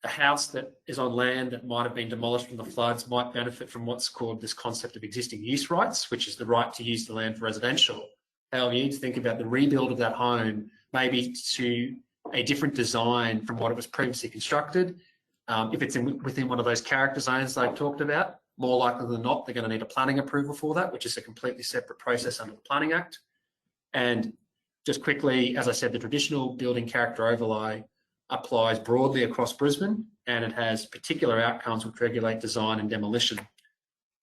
house that is on land that might have been demolished from the floods might benefit from what's called this concept of existing use rights, which is the right to use the land for residential. However, you need to think about the rebuild of that home, maybe to a different design from what it was previously constructed. If it's within one of those character zones that I've talked about, more likely than not, they're going to need a planning approval for that, which is a completely separate process under the Planning Act. And Just quickly, as I said, the traditional building character overlay applies broadly across Brisbane, and it has particular outcomes which regulate design and demolition.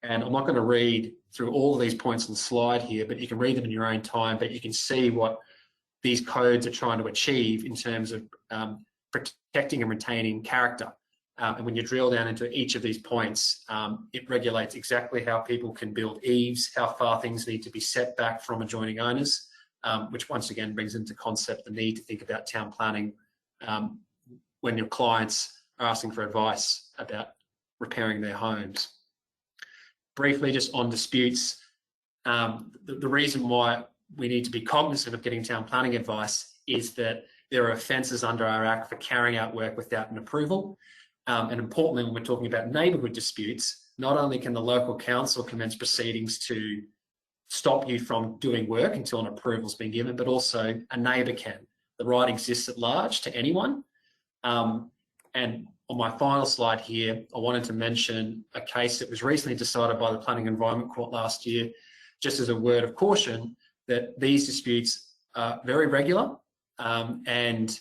And I'm not going to read through all of these points on the slide here, but you can read them in your own time, but you can see what these codes are trying to achieve in terms of protecting and retaining character. And when you drill down into each of these points, it regulates exactly how people can build eaves, how far things need to be set back from adjoining owners, which once again brings into concept the need to think about town planning when your clients are asking for advice about repairing their homes. Briefly, just on disputes, the reason why we need to be cognizant of getting town planning advice is that there are offences under our Act for carrying out work without an approval. And importantly, when we're talking about neighbourhood disputes, not only can the local council commence proceedings to stop you from doing work until an approval's been given, but also a neighbour can. The right exists at large to anyone. And on my final slide here, I wanted to mention a case that was recently decided by the Planning and Environment Court last year, just as a word of caution that these disputes are very regular and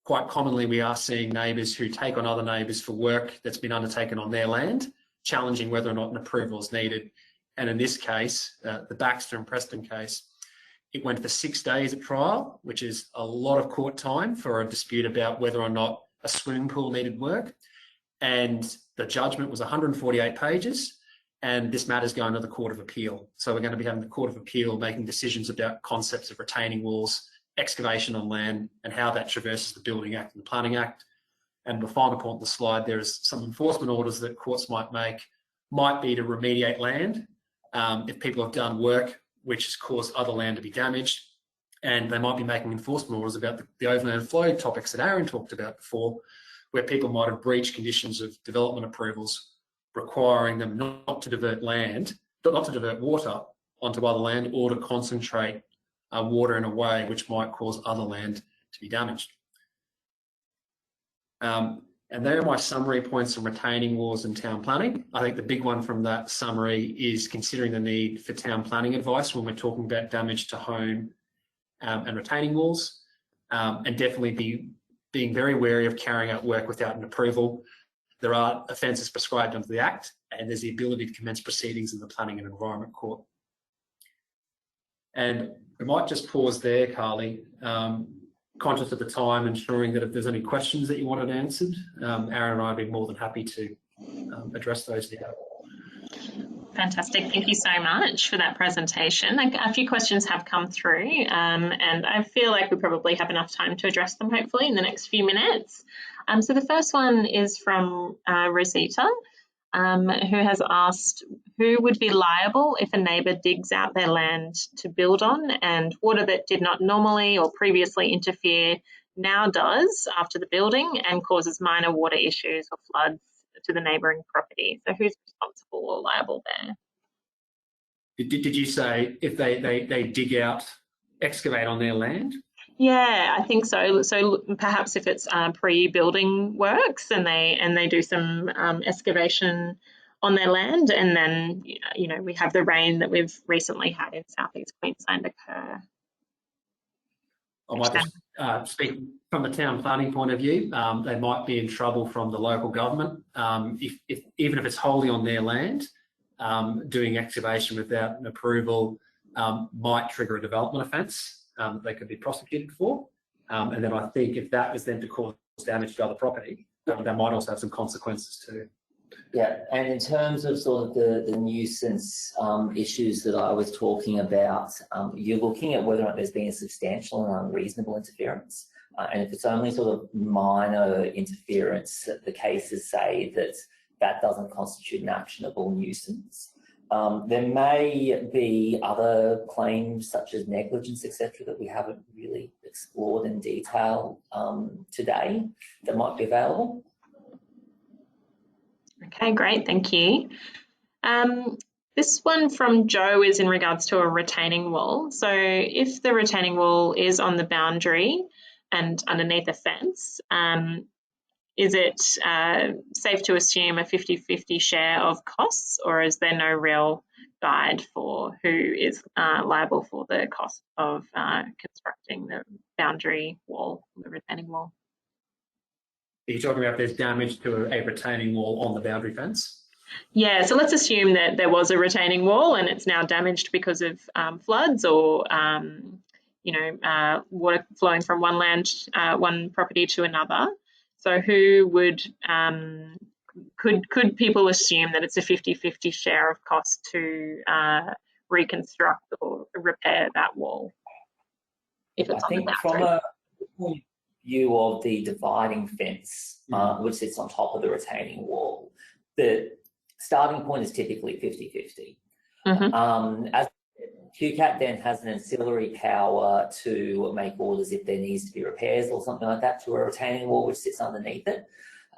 quite commonly we are seeing neighbours who take on other neighbours for work that's been undertaken on their land, challenging whether or not an approval is needed. And in this case, the Baxter and Preston case, it went for 6 days at trial, which is a lot of court time for a dispute about whether or not a swimming pool needed work. And the judgment was 148 pages, and this matter's going to the Court of Appeal. So we're going to be having the Court of Appeal making decisions about concepts of retaining walls, excavation on land, and how that traverses the Building Act and the Planning Act. And the final point on the slide, there is some enforcement orders that courts might make, might be to remediate land if people have done work which has caused other land to be damaged. And they might be making enforcement orders about the Overland Flow topics that Aaron talked about before, where people might have breached conditions of development approvals requiring them not to divert water onto other land or to concentrate water in a way which might cause other land to be damaged. And there are my summary points on retaining walls and town planning. I think the big one from that summary is considering the need for town planning advice when we're talking about damage to home and retaining walls, and definitely being very wary of carrying out work without an approval. There are offences prescribed under the Act, and there's the ability to commence proceedings in the Planning and Environment Court. And we might just pause there, Carly, conscious of the time, ensuring that if there's any questions that you wanted answered, Aaron and I would be more than happy to address those now. Fantastic. Thank you so much for that presentation. A few questions have come through, and I feel like we probably have enough time to address them, hopefully, in the next few minutes. So the first one is from Rosita, who has asked, who would be liable if a neighbour digs out their land to build on and water that did not normally or previously interfere now does after the building and causes minor water issues or floods to the neighbouring property? So who's responsible or liable there? Did you say if they dig out, excavate on their land? Yeah, I think so. So perhaps if it's pre-building works and they do some excavation on their land, and then we have the rain that we've recently had in southeast Queensland occur. I might just speak from a town planning point of view. They might be in trouble from the local government even if it's wholly on their land. Doing excavation without an approval might trigger a development offence. They could be prosecuted for, and then I think if that was then to cause damage to other property, that might also have some consequences too. Yeah, and in terms of sort of the nuisance issues that I was talking about, you're looking at whether or not there's been a substantial and unreasonable interference. And if it's only sort of minor interference, the cases say that doesn't constitute an actionable nuisance. There may be other claims such as negligence, etc., that we haven't really explored in detail today that might be available. Okay, great, thank you. This one from Joe is in regards to a retaining wall. So if the retaining wall is on the boundary and underneath a fence, is it safe to assume a 50-50 share of costs, or is there no real guide for who is liable for the cost of constructing the boundary wall, the retaining wall? Are you talking about there's damage to a retaining wall on the boundary fence? Yeah, so let's assume that there was a retaining wall and it's now damaged because of floods or water flowing from one property to another. So who would could people assume that it's a 50-50 share of cost to reconstruct or repair that wall? If it's I think from a point of view of the dividing fence, which sits on top of the retaining wall, the starting point is typically 50-50. As Qcap then has an ancillary power to make orders if there needs to be repairs or something like that to a retaining wall which sits underneath it.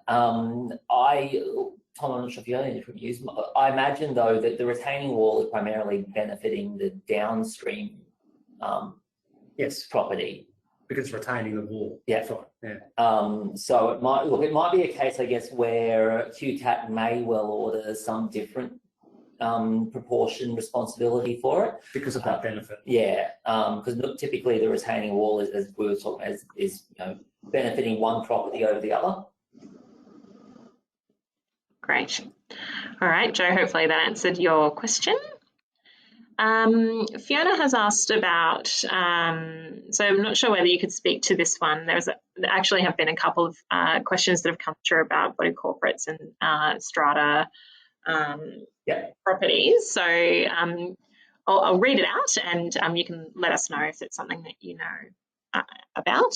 Tom, I'm not sure if you have any different views. I imagine though that the retaining wall is primarily benefiting the downstream property. Because it's retaining the wall. Yeah. Right. Yeah. So it might be a case, I guess, where Qcap may well order some different proportion responsibility for it because of that benefit. Yeah, because typically the retaining wall is, as we were talking, is benefiting one property over the other. Great. All right, Joe, hopefully that answered your question. Fiona has asked about, so I'm not sure whether you could speak to this one. There actually have been a couple of questions that have come through about body corporates and strata properties. So I'll read it out and you can let us know if it's something that you know about.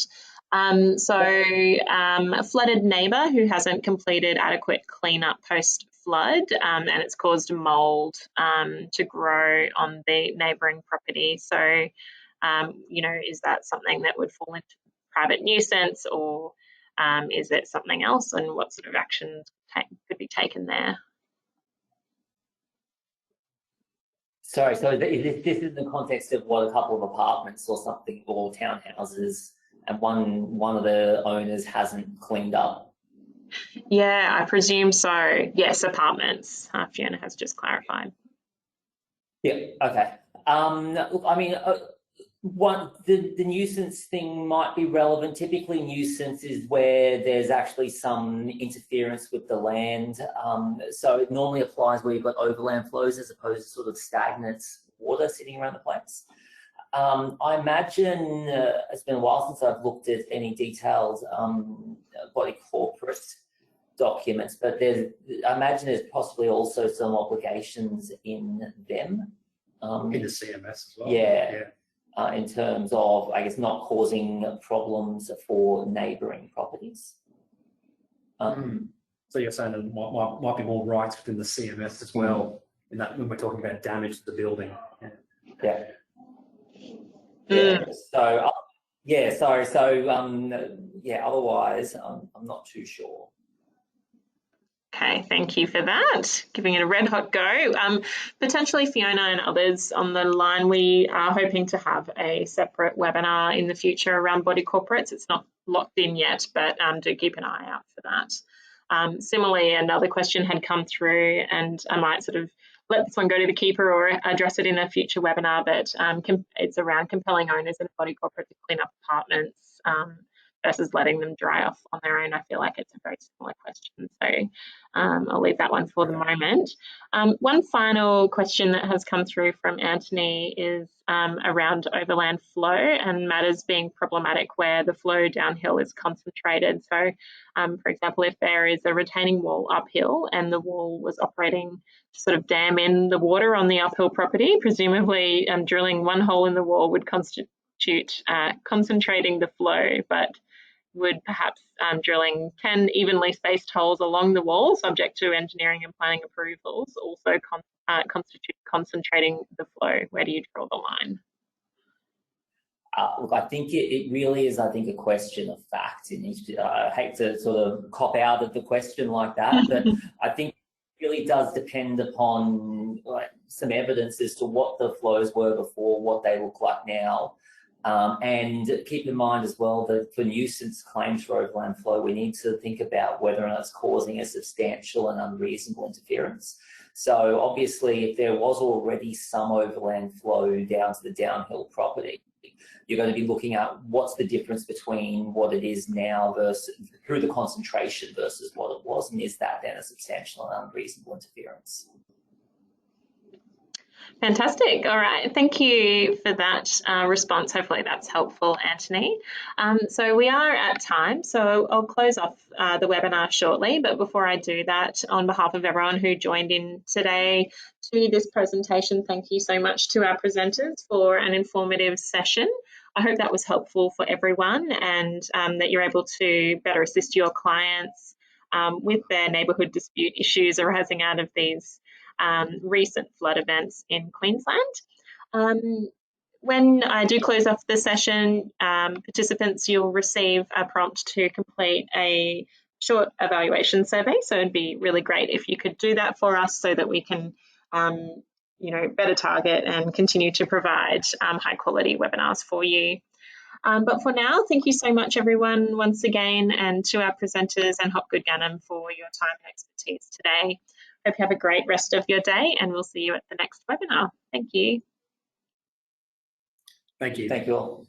A flooded neighbour who hasn't completed adequate cleanup post-flood and it's caused mould to grow on the neighbouring property. So, is that something that would fall into private nuisance or is it something else, and what sort of actions could be taken there? Sorry, so this is in the context of what, a couple of apartments or something, or townhouses, and one of the owners hasn't cleaned up? Yeah, I presume so. Yes, apartments. Fiona has just clarified. Yeah, okay. Look, I mean, the nuisance thing might be relevant. Typically, nuisance is where there's actually some interference with the land. So it normally applies where you've got overland flows as opposed to sort of stagnant water sitting around the place. I imagine it's been a while since I've looked at any detailed body corporate documents, but I imagine there's possibly also some obligations in them. In the CMS as well. Yeah. In terms of, I guess, not causing problems for neighbouring properties. So you're saying there might be more rights within the CMS as well, in that when we're talking about damage to the building. Yeah. Yeah. So otherwise, I'm not too sure. Okay, thank you for that. Giving it a red hot go. Potentially Fiona and others on the line, we are hoping to have a separate webinar in the future around body corporates. It's not locked in yet, but do keep an eye out for that. Similarly, another question had come through, and I might sort of let this one go to the keeper or address it in a future webinar, but it's around compelling owners in a body corporate to clean up apartments versus letting them dry off on their own. I feel like it's a very similar question, so I'll leave that one for the moment. One final question that has come through from Anthony is around overland flow and matters being problematic where the flow downhill is concentrated. So, for example, if there is a retaining wall uphill and the wall was operating to sort of dam in the water on the uphill property, presumably drilling one hole in the wall would constitute concentrating the flow, but would perhaps drilling 10 evenly spaced holes along the wall, subject to engineering and planning approvals, also constitute concentrating the flow? Where do you draw the line? Look, I think it really is, I think, a question of fact. I hate to sort of cop out of the question like that, but I think it really does depend upon some evidence as to what the flows were before, what they look like now. And keep in mind as well that for nuisance claims for overland flow, we need to think about whether or not it's causing a substantial and unreasonable interference. So obviously, if there was already some overland flow down to the downhill property, you're going to be looking at what's the difference between what it is now versus through the concentration versus what it was, and is that then a substantial and unreasonable interference? Fantastic. All right. Thank you for that response. Hopefully that's helpful, Anthony. So we are at time, so I'll close off the webinar shortly. But before I do that, on behalf of everyone who joined in today to this presentation, thank you so much to our presenters for an informative session. I hope that was helpful for everyone, and that you're able to better assist your clients with their neighbourhood dispute issues arising out of these recent flood events in Queensland. When I do close off the session, participants, you'll receive a prompt to complete a short evaluation survey. So it'd be really great if you could do that for us so that we can better target and continue to provide high quality webinars for you. But for now, thank you so much, everyone, once again, and to our presenters and Hopgood Gannon for your time and expertise today. Hope you have a great rest of your day, and we'll see you at the next webinar. Thank you. Thank you. Thank you all.